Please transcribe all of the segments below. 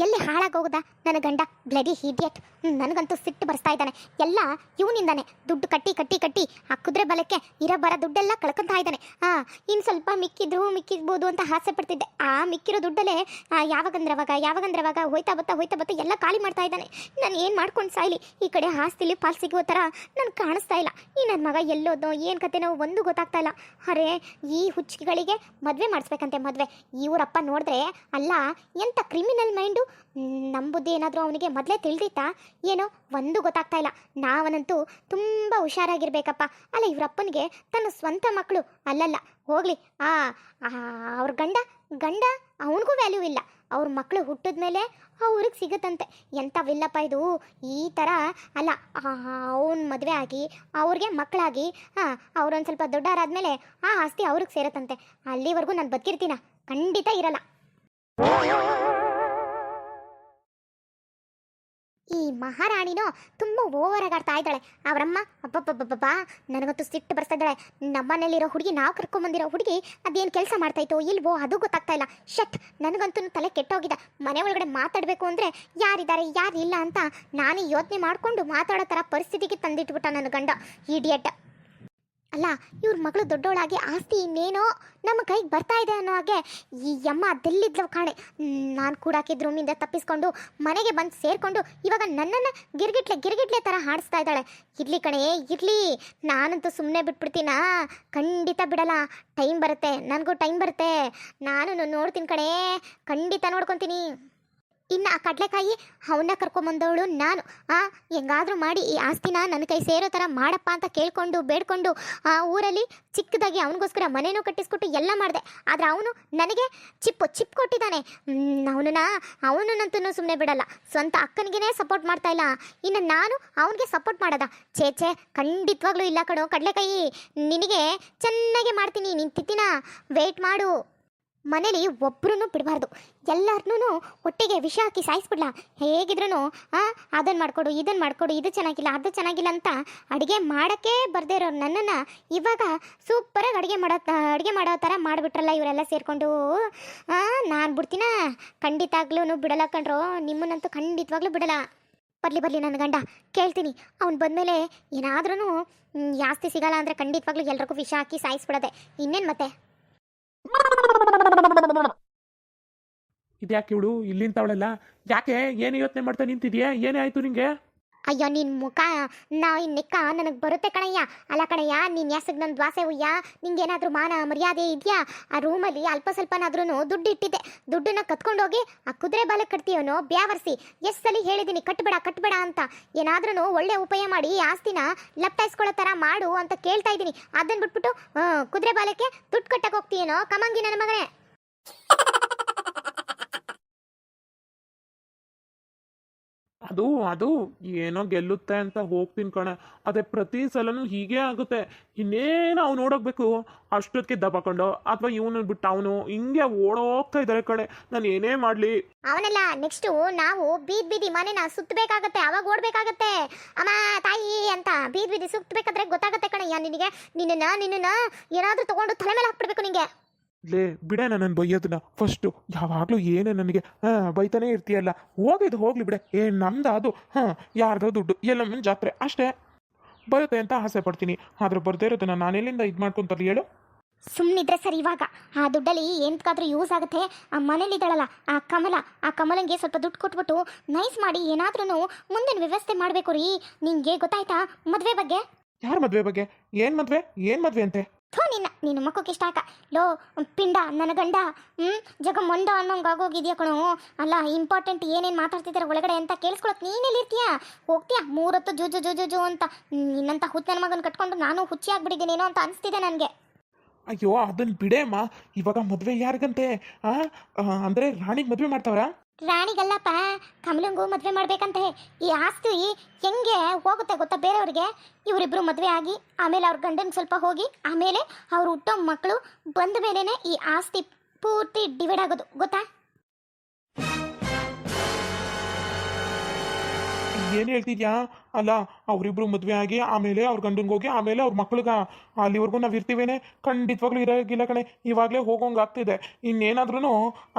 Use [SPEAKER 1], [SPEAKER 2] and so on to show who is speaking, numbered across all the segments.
[SPEAKER 1] ಎಲ್ಲಿ ಹಾಳಾಗೋಗದ ನನ್ನ ಗಂಡ ಬ್ಲಡಿ ಹೀಡಿಯಟ್. ನನಗಂತೂ ಸಿಟ್ಟು ಬರ್ಸ್ತಾ ಇದ್ದಾನೆ. ಎಲ್ಲ ಇವನಿಂದಾನೆ. ದುಡ್ಡು ಕಟ್ಟಿ ಕಟ್ಟಿ ಕಟ್ಟಿ ಆ ಕುದುರೆ ಬಲಕ್ಕೆ ಇರೋ ಬರೋ ದುಡ್ಡೆಲ್ಲ ಕಳ್ಕೊಂತಾ ಇದ್ದಾನೆ. ಇನ್ನು ಸ್ವಲ್ಪ ಮಿಕ್ಕಿರ್ಬೋದು ಅಂತ ಆಸೆ ಪಡ್ತಿದ್ದೆ. ಆ ಮಿಕ್ಕಿರೋ ದುಡ್ಡಲ್ಲೇ ಯಾವಾಗಂದ್ರವಾಗ ಹೋಯ್ತಾ ಬತ್ತಾ ಎಲ್ಲ ಖಾಲಿ ಮಾಡ್ತಾ ಇದ್ದಾನೆ. ನಾನು ಏನು ಮಾಡ್ಕೊಂಡು ಸಾಯ್ಲಿ? ಈ ಕಡೆ ಆಸ್ತಿಲಿ ಪಾಲ್ ಸಿಗೋ ಥರ ನನಗೆ ಕಾಣಿಸ್ತಾ ಇಲ್ಲ. ಈ ನನ್ನ ಮಗ ಎಲ್ಲೋದೋ ಏನು ಕತೆನೋ ಒಂದು ಗೊತ್ತಾಗ್ತಾ ಇಲ್ಲ. ಅರೆ, ಈ ಹುಚ್ಚಿಗಳಿಗೆ ಮದುವೆ ಮಾಡಿಸ್ಬೇಕಂತೆ. ಮದುವೆ ಇವರಪ್ಪ ನೋಡಿದ್ರೆ ಅಲ್ಲ ಎಂಥ ಕ್ರಿಮಿನಲ್ ಮೈಂಡು. ನಮ್ಮ ಬುದ್ಧಿ ಏನಾದರೂ ಅವನಿಗೆ ಮೊದಲೇ ತಿಳಿದಿತ್ತಾ ಏನೋ ಒಂದು ಗೊತ್ತಾಗ್ತಾ ಇಲ್ಲ. ನಾವನಂತೂ ತುಂಬ ಹುಷಾರಾಗಿರ್ಬೇಕಪ್ಪ. ಅಲ್ಲ, ಇವರಪ್ಪನಿಗೆ ತನ್ನ ಸ್ವಂತ ಮಕ್ಕಳು ಅಲ್ಲಲ್ಲ ಹೋಗಲಿ, ಅವ್ರ ಗಂಡ ಅವನಿಗೂ ವ್ಯಾಲ್ಯೂ ಇಲ್ಲ. ಅವ್ರ ಮಕ್ಕಳು ಹುಟ್ಟಿದ ಮೇಲೆ ಅವ್ರಿಗೆ ಸಿಗುತ್ತಂತೆ. ಎಂಥವಿಲ್ಲಪ್ಪ ಇದು. ಈ ಥರ ಅಲ್ಲ, ಅವನ ಮದುವೆ ಆಗಿ ಅವ್ರಿಗೆ ಮಕ್ಕಳಾಗಿ ಅವ್ರೊಂದು ಸ್ವಲ್ಪ ದೊಡ್ಡವರಾದ್ಮೇಲೆ ಆ ಆಸ್ತಿ ಅವ್ರಿಗೆ ಸೇರುತ್ತಂತೆ. ಅಲ್ಲಿವರೆಗೂ ನಾನು ಬದುಕಿರ್ತೀನ? ಖಂಡಿತ ಇರಲ್ಲ. ಈ ಮಹಾರಾಣಿನೋ ತುಂಬ ಓವರಾಗಿ ಆಡ್ತಾ ಇದ್ದಾಳೆ. ಅವರಮ್ಮ ಅಬ್ಬಬ್ಬಬ್ಬಬ್ಬಾ ನನಗಂತೂ ಸಿಟ್ಟು ಬರ್ತಾ ಇದ್ದಾಳೆ. ನಮ್ಮನೇಲಿರೋ ಹುಡುಗಿ, ನಾವು ಕರ್ಕೊಂಬಂದಿರೋ ಹುಡುಗಿ ಅದೇನು ಕೆಲಸ ಮಾಡ್ತಾಯಿತ್ತೋ ಇಲ್ವೋ ಅದು ಗೊತ್ತಾಗ್ತಾ ಇಲ್ಲ. ಶಟ್, ನನಗಂತೂ ತಲೆ ಕೆಟ್ಟೋಗಿದೆ. ಮನೆ ಒಳಗಡೆ ಮಾತಾಡಬೇಕು ಅಂದರೆ ಯಾರಿದ್ದಾರೆ ಯಾರಿಲ್ಲ ಅಂತ ನಾನು ಯೋಚನೆ ಮಾಡಿಕೊಂಡು ಮಾತಾಡೋ ಥರ ಪರಿಸ್ಥಿತಿಗೆ ತಂದಿಟ್ಬಿಟ್ಟ ನನ್ನ ಗಂಡ ಇಡಿಯಟ್. ಅಲ್ಲ, ಇವ್ರ ಮಗಳು ದೊಡ್ಡವಳಾಗಿ ಆಸ್ತಿ ಇನ್ನೇನೋ ನಮ್ಮ ಕೈಗೆ ಬರ್ತಾ ಇದೆ ಅನ್ನೋ ಹಾಗೆ ಈ ಅಮ್ಮ ಅದೆಲ್ಲಿದ್ಲವು ಕಾಣೆ. ನಾನು ಕೂಡಾಕಿದ ರೂಮಿಂದ ತಪ್ಪಿಸ್ಕೊಂಡು ಮನೆಗೆ ಬಂದು ಸೇರಿಕೊಂಡು ಇವಾಗ ನನ್ನನ್ನು ಗಿರ್ಗಿಟ್ಲೆ ಥರ ಹಾಡಿಸ್ತಾ ಇದ್ದಾಳೆ. ಇರ್ಲಿ ಕಣೆ ಇರಲಿ, ನಾನಂತೂ ಸುಮ್ಮನೆ ಬಿಟ್ಬಿಡ್ತೀನಾ? ಖಂಡಿತ ಬಿಡಲ್ಲ. ಟೈಮ್ ಬರುತ್ತೆ, ನನಗೂ ಟೈಮ್ ಬರುತ್ತೆ. ನಾನು ನೋಡ್ತೀನಿ ಕಣೆ, ಖಂಡಿತ ನೋಡ್ಕೊತೀನಿ. ಇನ್ನು ಆ ಕಡಲೆಕಾಯಿ ಅವನ್ನ ಕರ್ಕೊಂಬಂದವಳು ನಾನು. ಹೆಂಗಾದರೂ ಮಾಡಿ ಈ ಆಸ್ತಿನ ನನ್ನ ಕೈ ಸೇರೋ ಥರ ಮಾಡಪ್ಪ ಅಂತ ಕೇಳ್ಕೊಂಡು ಬೇಡ್ಕೊಂಡು ಆ ಊರಲ್ಲಿ ಚಿಕ್ಕದಾಗಿ ಅವನಿಗೋಸ್ಕರ ಮನೇನೂ ಕಟ್ಟಿಸ್ಕೊಟ್ಟು ಎಲ್ಲ ಮಾಡಿದೆ. ಆದರೆ ಅವನು ನನಗೆ ಚಿಪ್ ಕೊಟ್ಟಿದ್ದಾನೆ. ಅವನಂತೂ ಸುಮ್ಮನೆ ಬಿಡಲ್ಲ. ಸ್ವಂತ ಅಕ್ಕನಿಗೇ ಸಪೋರ್ಟ್ ಮಾಡ್ತಾ ಇಲ್ಲ, ಇನ್ನು ನಾನು ಅವನಿಗೆ ಸಪೋರ್ಟ್ ಮಾಡೋದ? ಛೇ, ಖಂಡಿತವಾಗ್ಲೂ ಇಲ್ಲ ಕಣೋ ಕಡಲೆಕಾಯಿ. ನಿನಗೆ ಚೆನ್ನಾಗೆ ಮಾಡ್ತೀನಿ, ನೀನು ತಿತ್ತಿನ ವೇಟ್ ಮಾಡು. ಮನೇಲಿ ಒಬ್ಬರೂ ಬಿಡಬಾರ್ದು. ಎಲ್ಲರನ್ನೂ ಒಟ್ಟಿಗೆ ವಿಷ ಹಾಕಿ ಸಾಯಿಸ್ಬಿಡ್ಲಾ? ಹೇಗಿದ್ರು ಅದನ್ನು ಮಾಡಿಕೊಡು, ಇದನ್ನು ಮಾಡಿಕೊಡು, ಇದು ಚೆನ್ನಾಗಿಲ್ಲ ಅದು ಚೆನ್ನಾಗಿಲ್ಲ ಅಂತ ಅಡುಗೆ ಮಾಡೋಕ್ಕೆ ಬರದೇ ಇರೋ ನನ್ನನ್ನು ಇವಾಗ ಸೂಪರಾಗಿ ಅಡುಗೆ ಮಾಡೋ ಥರ ಮಾಡಿಬಿಟ್ರಲ್ಲ ಇವರೆಲ್ಲ ಸೇರಿಕೊಂಡು. ನಾನು ಬಿಡ್ತೀನ? ಖಂಡಿತವಾಗ್ಲೂ ಬಿಡಲ್ಲ ಕಣ್ರೋ, ನಿಮ್ಮನ್ನಂತೂ ಖಂಡಿತವಾಗ್ಲೂ ಬಿಡಲ್ಲ. ಬರಲಿ ನನ್ನ ಗಂಡ, ಕೇಳ್ತೀನಿ. ಅವ್ನು ಬಂದಮೇಲೆ ಏನಾದ್ರೂ ಜಾಸ್ತಿ ಸಿಗಲ್ಲ ಅಂದರೆ ಖಂಡಿತವಾಗ್ಲೂ ಎಲ್ರಿಗೂ ವಿಷ ಹಾಕಿ ಸಾಯಿಸ್ಬಿಡೋದೆ. ಇನ್ನೇನು ಮತ್ತೆ?
[SPEAKER 2] ಇದ್ಯಾಕೆ ಇವಳು ಇಲ್ಲಿಂತವಳಲ್ಲ? ಯಾಕೆ ಏನು ಯೋಚನೆ ಮಾಡ್ತಾ ನಿಂತಿದ್ಯಾ? ಏನೇ ಆಯ್ತು ನಿಂಗೆ?
[SPEAKER 1] ಅಯ್ಯೋ, ನಿನ್ನ ಮುಖ ನೆಕ್ಕ ನನಗೆ ಬರುತ್ತೆ ಕಣಯ್ಯ. ಅಲ್ಲ ಕಣಯ್ಯ, ನೀನು ಯಾಸಗ್ ನನ್ನ ದ್ವಾಸೆ ಹುಯ್ಯ? ನಿಂಗೇನಾದರೂ ಮಾನ ಮರ್ಯಾದೆ ಇದೆಯಾ? ಆ ರೂಮಲ್ಲಿ ಅಲ್ಪ ಸ್ವಲ್ಪನಾದ್ರೂ ದುಡ್ಡು ಇಟ್ಟಿದ್ದೆ. ದುಡ್ಡನ್ನ ಕತ್ಕೊಂಡೋಗಿ ಆ ಕುದುರೆ ಬಾಲಕ್ಕೆ ಕಟ್ತೀವನೋ ಬ್ಯಾವರ್ಸಿ. ಎಷ್ಟು ಸಲ ಹೇಳಿದ್ದೀನಿ ಕಟ್ಬೇಡ ಅಂತ. ಏನಾದ್ರೂ ಒಳ್ಳೆ ಉಪಾಯ ಮಾಡಿ ಆಸ್ತಿನ ಲಪ್ಟಾಯಿಸ್ಕೊಳ್ಳೋ ಥರ ಮಾಡು ಅಂತ ಕೇಳ್ತಾ ಇದ್ದೀನಿ. ಅದನ್ನು ಬಿಟ್ಬಿಟ್ಟು ಕುದುರೆ ಬಾಲಕ್ಕೆ ದುಡ್ಡು ಕಟ್ಟಕ್ಕೆ ಹೋಗ್ತೀಯೇನೋ ಕಮಂಗಿ ನನ್ನ ಮಗನೇ.
[SPEAKER 2] ಅದು ಏನೋ ಗೆಲ್ಲುತ್ತೆ ಅಂತ ಹೋಗ್ತೀನಿ ಕಣೆ. ಅದೇ ಪ್ರತಿ ಸಲನೂ ಹೀಗೆ ಆಗುತ್ತೆ. ಇನ್ನೇನು ಅವ್ನು ನೋಡೋಗ್ಬೇಕು ಅಷ್ಟೊತ್ತಿಗೆ ದಬ್ಬಾಕೊಂಡು, ಅಥವಾ ಇವನು ಬಿಟ್ಟು ಅವನು ಹಿಂಗೆ ಓಡೋಗ್ತಾ ಇದ್ದಾರೆ ಕಣೆ. ನಾನು ಏನೇ ಮಾಡಲಿ
[SPEAKER 1] ಅವನೆಲ್ಲ ನೆಕ್ಸ್ಟು ನಾವು ಬೀದಿ ಮನೆನ ಸುತ್ತಬೇಕಾಗತ್ತೆ. ಅವಾಗ ಓಡಬೇಕಾಗತ್ತೆ. ಅಮ್ಮ ತಾಯಿ ಅಂತ ಬೀದಿ ಸುತ್ತಬೇಕಾದ್ರೆ ಗೊತ್ತಾಗತ್ತೆ ಕಣಯ್ಯ ನಿನಗೆ. ನಿನ್ನ ಏನಾದರೂ ತಗೊಂಡು ತಲೆ ಮೇಲೆ ಹಾಕ್ಬಿಡ್ಬೇಕು ನಿನಗೆ.
[SPEAKER 2] ಲೇ ಬಿಡೆ, ನನ್ನ ಬೈಯೋದನ್ನ ಫಸ್ಟು. ಯಾವಾಗಲೂ ಏನೇ ನನಗೆ ಬೈತಾನೆ ಇರ್ತೀಯಲ್ಲ. ಹೋಗ್ಲಿ ಬಿಡೆ. ನಮ್ದು ಅದು ಯಾರ್ದೋ ದುಡ್ಡು, ಎಲ್ಲಮ್ಮನ ಜಾತ್ರೆ ಅಷ್ಟೇ. ಬರುತ್ತೆ ಅಂತ ಆಸೆ ಪಡ್ತೀನಿ, ಆದ್ರೆ ಬರ್ದೇ ಇರೋದನ್ನ ನಾನೆಲ್ಲಿಂದ ಇದು ಮಾಡ್ಕೊಂತಾರೆ ಹೇಳು?
[SPEAKER 1] ಸುಮ್ಮನಿದ್ರೆ ಸರಿ. ಇವಾಗ ಆ ದುಡ್ಡಲ್ಲಿ ಎಂತಕ್ಕಾದ್ರೂ ಯೂಸ್ ಆಗುತ್ತೆ. ಆ ಮನೇಲಿದ್ದಾಳಲ್ಲ ಆ ಕಮಲಂಗೆ ಸ್ವಲ್ಪ ದುಡ್ಡು ಕೊಟ್ಬಿಟ್ಟು ನೈಸ್ ಮಾಡಿ ಏನಾದ್ರೂ ಮುಂದಿನ ವ್ಯವಸ್ಥೆ ಮಾಡಬೇಕು ರೀ. ನಿಂಗೆ ಗೊತ್ತಾಯ್ತಾ ಮದುವೆ ಬಗ್ಗೆ?
[SPEAKER 2] ಯಾರ ಮದುವೆ ಬಗ್ಗೆ? ಏನು ಮದುವೆ ಅಂತೆ?
[SPEAKER 1] ನಿನ್ನ ಮಕ್ಕಕ್ಕೆ ಇಷ್ಟ ಆಕ ಲೋ ಪಿಂಡ ನನ್ನ ಗಂಡ. ಜಗ ಮೊಂಡ ಅನ್ನೋಂಗೆ ಆಗೋಗಿದ್ಯಾ ಕಣೋ. ಅಲ್ಲ, ಇಂಪಾರ್ಟೆಂಟ್ ಏನೇನು ಮಾತಾಡ್ತಿದ್ದಾರೆ ಒಳಗಡೆ ಅಂತ ಕೇಳಿಸ್ಕೊಳಕ್ ನೀನೆಲ್ಲಿರ್ತೀಯ? ಹೋಗ್ತೀಯಾ 3 ಹೊತ್ತು ಜೂ ಅಂತ. ನಿನ್ನಂತ ಹುಚ್ಚ ನನ್ನ ಮಗನ ಕಟ್ಕೊಂಡು ನಾನು ಹುಚ್ಚಿ ಆಗ್ಬಿಟ್ಟಿದ್ದೀನೇನೋ ಅಂತ ಅನಿಸ್ತಿದೆ ನನಗೆ.
[SPEAKER 2] ಅಯ್ಯೋ ಅದನ್ನ ಬಿಡೇಮ್ಮ. ಇವಾಗ ಮದುವೆ ಯಾರಿಗಂತೆ? ಅಂದರೆ ರಾಣಿಗೆ ಮದುವೆ ಮಾಡ್ತಾವ್ರಾ?
[SPEAKER 1] ರಾಣಿಗಲ್ಲಪ್ಪ, ಕಮಲಂಗೂ ಮದುವೆ ಮಾಡ್ಬೇಕಂತೆ. ಈ ಆಸ್ತಿ ಹೆಂಗೆ ಹೋಗುತ್ತೆ ಗೊತ್ತಾ ಬೇರೆಯವ್ರಿಗೆ? ಇವರಿಬ್ರು ಮದುವೆ ಆಗಿ ಆಮೇಲೆ ಅವ್ರ ಗಂಡನ ಸ್ವಲ್ಪ ಹೋಗಿ ಆಮೇಲೆ ಅವ್ರು ಹುಟ್ಟೋ ಮಕ್ಕಳು ಬಂದ ಮೇಲೇ ಈ ಆಸ್ತಿ ಪೂರ್ತಿ ಡಿವೈಡ್ ಆಗೋದು ಗೊತ್ತಾ?
[SPEAKER 2] ಏನು ಹೇಳ್ತಿದ್ಯಾ? ಅಲ್ಲ, ಅವರಿಬ್ರು ಮದುವೆ ಆಗಿ ಆಮೇಲೆ ಅವ್ರ ಗಂಡಂಗೆ ಹೋಗಿ ಆಮೇಲೆ ಅವ್ರ ಮಕ್ಳಿಗ ಅಲ್ಲಿವರೆಗೂ ನಾವು ಇರ್ತೀವೇನೆ? ಖಂಡಿತವಾಗ್ಲೂ ಇರೋಗಿಲ್ಲ ಕಣೆ. ಇವಾಗಲೇ ಹೋಗೋಂಗೆ ಆಗ್ತಿದೆ. ಇನ್ನೇನಾದ್ರೂ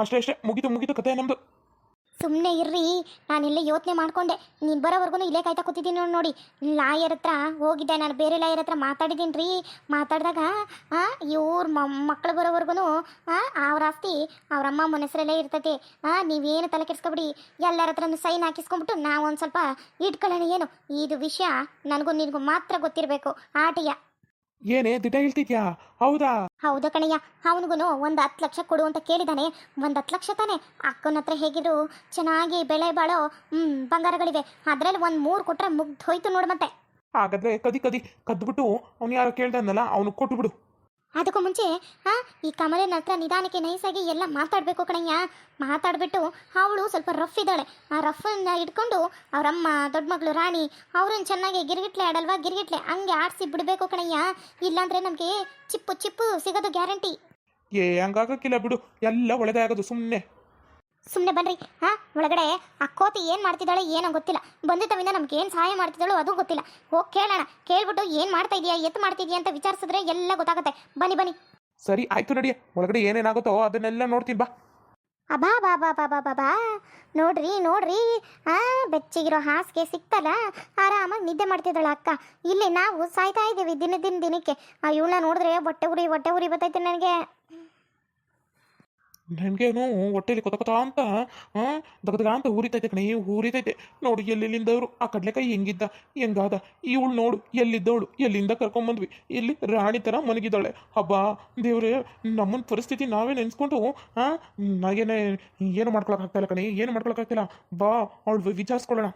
[SPEAKER 2] ಅಷ್ಟೇ ಮುಗೀತು ಕತೆ ನಮ್ಮದು.
[SPEAKER 1] ಸುಮ್ಮನೆ ಇರ್ರಿ, ನಾನೆಲ್ಲ ಯೋಚನೆ ಮಾಡ್ಕೊಂಡೆ. ನೀನು ಬರೋವರೆಗೂ ಇಲ್ಲೇ ಕಾಯ್ತಾ ಕೂತಿದ್ದೀನಿ ನೋಡಿ. ಲಾಯರ್ ಹತ್ರ ಹೋಗಿದ್ದೆ, ನಾನು ಬೇರೆ ಲಾಯರ್ ಹತ್ರ ಮಾತಾಡಿದ್ದೀನಿ ರೀ. ಮಾತಾಡಿದಾಗ ಇವ್ರ ಮಕ್ಕಳು ಬರೋವರೆಗೂ ಅವ್ರ ಆಸ್ತಿ ಅವ್ರಮ್ಮ ಹೆಸರಲ್ಲೇ ಇರ್ತೈತಿ. ನೀವೇನು ತಲೆ ಕೆಡ್ಸ್ಕೊಬಿಡಿ, ಎಲ್ಲರ ಹತ್ರನೂ ಸೈನ್ ಹಾಕಿಸ್ಕೊಂಬಿಟ್ಟು ನಾವು ಒಂದು ಸ್ವಲ್ಪ ಇಟ್ಕೊಳ್ಳೋಣ. ಏನು ಇದು ವಿಷಯ ನನಗೂ ನಿನಗೂ ಮಾತ್ರ ಗೊತ್ತಿರಬೇಕು. ಆಟಿಯ
[SPEAKER 2] ಏನೇ ದಿಟ ಹೇಳ್ತಿದ್ಯಾ? ಹೌದಾ?
[SPEAKER 1] ಹೌದು ಕಣಯ್ಯ. ಅವನಿಗೂ 10 ಲಕ್ಷ ಕೊಡು ಅಂತ ಕೇಳಿದಾನೆ. 10 ಲಕ್ಷ ತಾನೆ. ಅಕ್ಕನ ಹತ್ರ ಹೇಗಿದ್ರು ಚೆನ್ನಾಗಿ ಬೆಳೆ ಬಾಳೋ ಬಂಗಾರಗಳಿವೆ. ಅದರಲ್ಲಿ 3 ಕೊಟ್ರೆ ಮುಗ್ದು ಹೋಯ್ತು ನೋಡು. ಮತ್ತೆ
[SPEAKER 2] ಹಾಗಾದ್ರೆ ಕದ್ಬಿಟ್ಟು ಅವ್ನು ಯಾರೋ ಕೇಳ್ದನ್ನಲ್ಲ, ಅವನು ಕೊಟ್ಬಿಡು.
[SPEAKER 1] ಅದಕ್ಕೂ ಮುಂಚೆ ಈ ಕಮಲನ ಹತ್ರ ನಿಧಾನಕ್ಕೆ ನೈಸಾಗಿ ಎಲ್ಲ ಮಾತಾಡಬೇಕು ಕಣಯ್ಯ. ಮಾತಾಡ್ಬಿಟ್ಟು ಅವಳು ಸ್ವಲ್ಪ ರಫ್ ಇದ್ದಾಳೆ. ಆ ರಫನ್ನ ಇಟ್ಕೊಂಡು ಅವರಮ್ಮ ದೊಡ್ಡ ಮಗಳು ರಾಣಿ ಅವ್ರನ್ನ ಚೆನ್ನಾಗಿ ಗಿರ್ಗಿಟ್ಲೆ ಆಡಲ್ವಾ, ಗಿರ್ಗಿಟ್ಲೆ ಹಂಗೆ ಆಡಿಸಿ ಬಿಡಬೇಕು ಕಣಯ್ಯ. ಇಲ್ಲಾಂದ್ರೆ ನಮಗೆ ಚಿಪ್ಪು ಸಿಗೋದು ಗ್ಯಾರಂಟಿ.
[SPEAKER 2] ಹಂಗಾಗಕ್ಕಿಲ್ಲ ಬಿಡು, ಎಲ್ಲ ಒಳ್ಳೆದೇ ಆಗೋದು.
[SPEAKER 1] ಸುಮ್ಮನೆ ಬನ್ರಿ. ಒಳಗಡೆ ಆ ಕೋತಿ ಏನು ಮಾಡ್ತಿದ್ದಾಳೆ ಏನೋ ಗೊತ್ತಿಲ್ಲ. ಬಂದಿದ್ದವಿಂದ ನಮ್ಗೆ ಏನು ಸಹಾಯ ಮಾಡ್ತಿದ್ದಾಳೋ ಅದು ಗೊತ್ತಿಲ್ಲ. ಹೋಗಿ ಕೇಳೋಣ. ಕೇಳ್ಬಿಟ್ಟು ಏನು ಮಾಡ್ತಾ ಇದೆಯಾ, ಎತ್ತು ಮಾಡ್ತಿದ್ಯಾ ಅಂತ ವಿಚಾರಿಸಿದ್ರೆ ಎಲ್ಲ ಗೊತ್ತಾಗುತ್ತೆ. ಬನ್ನಿ.
[SPEAKER 2] ಸರಿ ಆಯ್ತು, ನಡಿಯ. ಒಳಗಡೆ ಏನೇನಾಗುತ್ತೋ ಅದನ್ನೆಲ್ಲ ನೋಡ್ತೀನಿ ಬಾ.
[SPEAKER 1] ಅಬಾ ಬಾ ಬಾ ಬಾ ಬಾ ಬಾ ಬಾ ನೋಡ್ರಿ ಬೆಚ್ಚಗಿರೋ ಹಾಸಿಗೆ ಸಿಕ್ತಲ್ಲ, ಆರಾಮಾಗಿ ನಿದ್ದೆ ಮಾಡ್ತಿದ್ದಾಳ ಅಕ್ಕ. ಇಲ್ಲಿ ನಾವು ಸಾಯ್ತಾ ಇದ್ದೀವಿ ದಿನಕ್ಕೆ. ಇವಳನ್ನ ನೋಡಿದ್ರೆ ಹೊಟ್ಟೆ ಉರಿ ಬರ್ತೈತೆ ನನಗೆ.
[SPEAKER 2] ನನಗೇನು ಹೊಟ್ಟೆಲಿ ಕೊತ ಅಂತ ದಗದಗ ಅಂತ ಊರಿತೈತೆ ಕಣೆ, ಊರಿತೈತೆ. ನೋಡು ಎಲ್ಲೆಲ್ಲಿಂದವರು. ಆ ಕಡ್ಲೆಕಾಯಿ ಹೆಂಗಾದ. ಇವಳು ನೋಡು ಎಲ್ಲಿದ್ದವಳು, ಎಲ್ಲಿಂದ ಕರ್ಕೊಂಬಂದ್ವಿ. ಇಲ್ಲಿ ರಾಣಿ ಥರ ಮನಗಿದ್ದಾಳೆ. ಹಬ್ಬ ದೇವ್ರೆ, ನಮ್ಮನ್ನ ಪರಿಸ್ಥಿತಿ ನಾವೇ ನೆನೆಸ್ಕೊಂಡು ನಾಗೇನೆ ಏನು ಮಾಡ್ಕೊಳಕ್ಕಾಗ್ತಾಯಿಲ್ಲ ಕಣೆ, ಏನು ಮಾಡ್ಕೊಳಕ್ಕಾಗ್ತಿಲ್ಲ. ಬಾ ಅವಳು ವಿಚಾರಿಸ್ಕೊಳ್ಳೋಣ.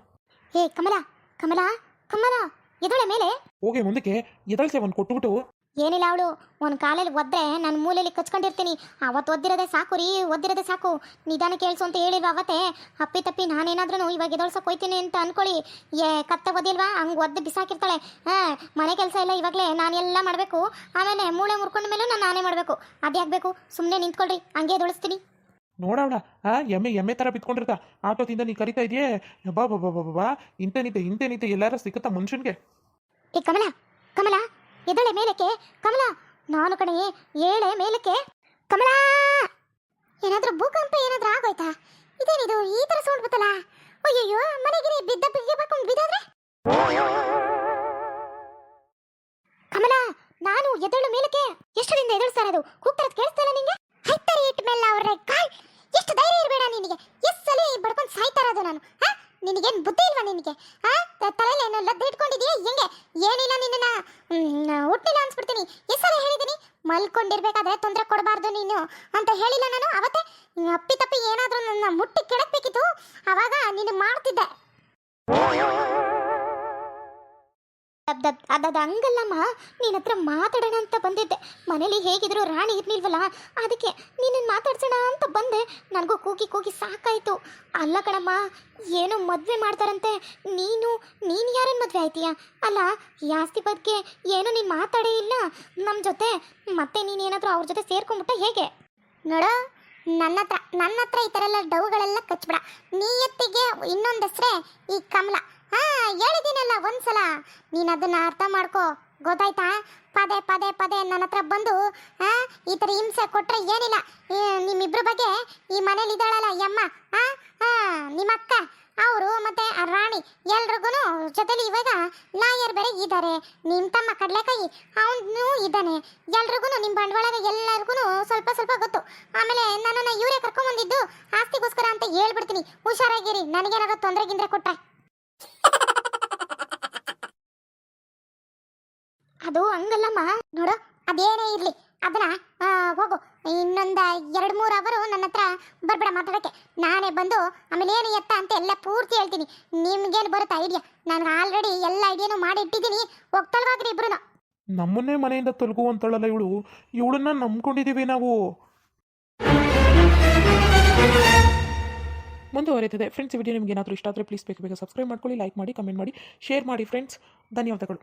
[SPEAKER 1] ಹೇ ಕಮಲ ಎದೊಳೆ ಮೇಲೆ
[SPEAKER 2] ಹೋಗಿ ಮುಂದಕ್ಕೆ ಎದಳ್ಸೆ ಒಂದು ಕೊಟ್ಟುಬಿಟ್ಟು.
[SPEAKER 1] ಏನಿಲ್ಲ, ಅವಳು ಒಂದು ಕಾಲಲ್ಲಿ ಒದ್ರೆ ನಾನು ಮೂಲೆಯಲ್ಲಿ ಕಚ್ಕೊಂಡಿರ್ತೀನಿ. ಅವತ್ತು ಒದ್ದಿರೋದೇ ಸಾಕು. ನಿಧಾನ ಕೇಳಿಸು ಅಂತ ಹೇಳಿಲ್ವ ಅವತ್ತೇ? ತಪ್ಪಿ ನಾನೇನಾದ್ರೂ ಇವಾಗ ಎದೊಳ್ಸಕ್ಕೆ ಹೋಯ್ತೀನಿ ಅಂತ ಅನ್ಕೊಳ್ಳಿ. ಕತ್ತೆ ಒದಿಲ್ವಾ, ಹಂಗೆ ಒದ್ದು ಬಿಸಾಕಿರ್ತಾಳೆ. ಮನೆ ಕೆಲಸ ಎಲ್ಲ ಇವಾಗಲೇ ನಾನೆಲ್ಲ ಮಾಡಬೇಕು. ಆಮೇಲೆ ಮೂಳೆ ಮುರ್ಕೊಂಡ ಮೇಲೂ ನಾನೇ ಮಾಡಬೇಕು. ಅದ್ಯಾಗಬೇಕು? ಸುಮ್ಮನೆ ನಿಂತ್ಕೊಳ್ರಿ, ಹಂಗೆ ಎದೊಳಿಸ್ತೀನಿ.
[SPEAKER 2] ನೋಡವಳ ಎಮ್ಮೆ ಥರ ಬಿತ್ಕೊಂಡಿರ್ತಾ. ಆಟೋದಿಂದ ನೀ ಕರಿತಾ ಇದೆಯೇ? ಬಾ ಇಂತೇನಿತೆ ಎಲ್ಲಾರ ಸಿಗುತ್ತಾ ಮನುಷ್ಯನ್ಗೆ?
[SPEAKER 1] ಏ ಕಮಲ ಎದಳೆ ಮೇಲಕ್ಕೆ. ಕಮಲ, ನಾನು ಕಣೆ, ಏಳೆ ಮೇಲಕ್ಕೆ. ಕಮಲ, ಏನಾದ್ರೂ ಭೂಕಂಪ ಏನಾದ್ರೂ ಆಗೋಯ್ತಾ? ಇದೇನಿದು ಈ ತರ ಸೌಂಡ್ ಬತ್ತಲ್ಲ? ಅಯ್ಯಯ್ಯೋ, ಮನೆಗೆ ಬಿದ್ದಾದ್ರೆ. ಕಮಲ, ನಾನು ಎದಳು ಮೇಲಕ್ಕೆ. ಎಷ್ಟರಿಂದ ಎದಳಿಸ್ತಾರ ಅದು? ಕೂಗ್ತಾರದ್ ಕೇಳಿಸ್ತಾ ಇಲ್ಲ ನಿಂಗೆ? ಹೈತರಿ ಇಟ್ ಮೇಲೆ ಅವ್ರೆ ಕಾಲ್. ಎಷ್ಟು ಧೈರ್ಯ ಇರಬೇಡ ನಿನಗೆ. ಎಷ್ಟು ಸಲ ಬಡ್ಕೊಂಡು ಸಾಯ್ತಾ ಇರೋದು ನಾನು. ನಿನಗೇನು ಬುದ್ಧಿ ಇಲ್ವಾ ನಿನಗೆ? ತಲೆಯಲ್ಲಿ ಏನೋ ಲದ್ದು ಇಟ್ಕೊಂಡಿದೀಯ ಹೆಂಗೆ? ಏನಿಲ್ಲ, ನಿನ್ನ ಹುಟ್ಟಿಲ್ಲ ಅನ್ಸ್ಬಿಡ್ತೀನಿ. ಎಷ್ಟು ಸಲ ಹೇಳಿದ್ದೀನಿ ಮಲ್ಕೊಂಡಿರ್ಬೇಕಾದ್ರೆ ತೊಂದರೆ ಕೊಡಬಾರ್ದು ನೀನು ಅಂತ ಹೇಳಿಲ್ಲ ನಾನು ಅವತ್ತೇ? ತಪ್ಪಿ ಏನಾದರೂ ನನ್ನ ಮುಟ್ಟಿ ಕೆಡಕ್ಬೇಕಿತ್ತು, ಅವಾಗ ನೀನು ಮಾಡ್ತಿದ್ದೆ. ಅದು ಹಂಗಲ್ಲಮ್ಮ, ನಿನ್ನ ಹತ್ರ ಮಾತಾಡೋಣ ಅಂತ ಬಂದಿದ್ದೆ. ಮನೇಲಿ ಹೇಗಿದ್ರು ರಾಣಿ ಇರ್ಲಿಲ್ವಲ್ಲ, ಅದಕ್ಕೆ ನಿನ್ನನ್ನು ಮಾತಾಡ್ಸೋಣ ಅಂತ ಬಂದೆ. ನನಗೂ ಕೂಗಿ ಸಾಕಾಯ್ತು. ಅಲ್ಲ ಕಣಮ್ಮ, ಏನು ಮದುವೆ ಮಾಡ್ತಾರಂತೆ. ನೀನು ಯಾರನ್ನ ಮದುವೆ ಆಯ್ತೀಯಾ? ಅಲ್ಲ, ಈ ಆಸ್ತಿ ಬಗ್ಗೆ ಏನು ನೀನು ಮಾತಾಡೇ ಇಲ್ಲ ನಮ್ಮ ಜೊತೆ. ಮತ್ತೆ ನೀನೇನಾದರೂ ಅವ್ರ ಜೊತೆ ಸೇರ್ಕೊಂಡ್ಬಿಟ್ಟ ಹೇಗೆ? ನೋಡ, ನನ್ನ ಹತ್ರ ಈ ಥರ ಎಲ್ಲ ಡೌಗಳೆಲ್ಲ ಕಚ್ಬಿಡ. ನೀಯತ್ತಿಗೆ ಇನ್ನೊಂದು ಹೆಸರೇ ಈ ಕಮಲ. ಹೇಳಿದ್ದೀನಲ್ಲ ಒಂದ್ಸಲ, ನೀನು ಅದನ್ನ ಅರ್ಥ ಮಾಡ್ಕೋ, ಗೊತ್ತಾಯ್ತಾ? ಪದೇ ನನ್ನ ಹತ್ರ ಬಂದು ಈ ಥರ ಹಿಂಸೆ ಕೊಟ್ರೆ ಏನಿಲ್ಲ. ನಿಮ್ಮಿಬ್ರ ಬಗ್ಗೆ ಈ ಮನೇಲಿ ಇದ್ದಾಳಲ್ಲ ಯಮ್ಮ, ನಿಮ್ಮ ಅಕ್ಕ, ಅವರು ಮತ್ತೆ ರಾಣಿ ಎಲ್ರಿಗೂ ಜೊತೆಲಿ ಇವಾಗ ಲಾಯರ್ ಬೇರೆ ಇದ್ದಾರೆ. ನಿಮ್ಮ ತಮ್ಮ ಕಡಲೆಕಾಯಿ ಅವನು ಇದ್ದಾನೆ. ಎಲ್ರಿಗೂ ನಿಮ್ಮ ಬಂಡವಾಳ ಎಲ್ಲರಿಗೂ ಸ್ವಲ್ಪ ಗೊತ್ತು. ಆಮೇಲೆ ನನ್ನನ್ನು ಇವರೇ ಕರ್ಕೊಂಬಂದಿದ್ದು ಆಸ್ತಿಗೋಸ್ಕರ ಅಂತ ಹೇಳ್ಬಿಡ್ತೀನಿ. ಹುಷಾರಾಗಿರಿ, ನನಗೇನಾದ್ರು ತೊಂದರೆ ಕೊಟ್ರೆ. ಅದು ಹಂಗಲ್ಲಮ್ಮ. ನೋಡು, ಅದೇನೇ ಇರ್ಲಿ, ಅದನ್ನ ಹೋಗು. ಇನ್ನೊಂದು 2-3 ಅವರು ನನ್ನ ಹತ್ರ ಬರ್ಬೇಡ ಮಾತಾಡೋಕ್ಕೆ. ನಾನೇ ಬಂದು ಆಮೇಲೆ ಏನು ಎತ್ತ ಅಂತ ಎಲ್ಲ ಪೂರ್ತಿ ಹೇಳ್ತೀನಿ. ನಿಮ್ಗೇನು ಬರುತ್ತಾ ಐಡಿಯಾ? ನಾನು ಆಲ್ರೆಡಿ ಎಲ್ಲ ಐಡಿಯಾನು ಮಾಡಿ ಇಟ್ಟಿದ್ದೀನಿ. ಹೋಗ್ತಲ್ವಾಗ್ರಿ ಇಬ್ರು.
[SPEAKER 2] ನಮ್ಮನ್ನೇ ಮನೆಯಿಂದ ತೊಲಗುವಂತಳಲ್ಲ ಇವಳನ್ನ ನಂಬ್ಕೊಂಡಿದ್ದೀವಿ ನಾವು. ಮುಂದುವರೆಯುತ್ತದೆ ಫ್ರೆಂಡ್ಸ್. ಈ ವಿಡಿಯೋ ನಿಮ್ಗೆ ಏನಾದರೂ ಇಷ್ಟ ಆದರೆ ಪ್ಲೀಸ್ ಬೇಗ ಸಬ್ಸ್ಕ್ರೈಬ್ ಮಾಡ್ಕೊಳ್ಳಿ, ಲೈಕ್ ಮಾಡಿ, ಕಮೆಂಟ್ ಮಾಡಿ, ಶೇರ್ ಮಾಡಿ ಫ್ರೆಂಡ್ಸ್. ಧನ್ಯವಾದಗಳು.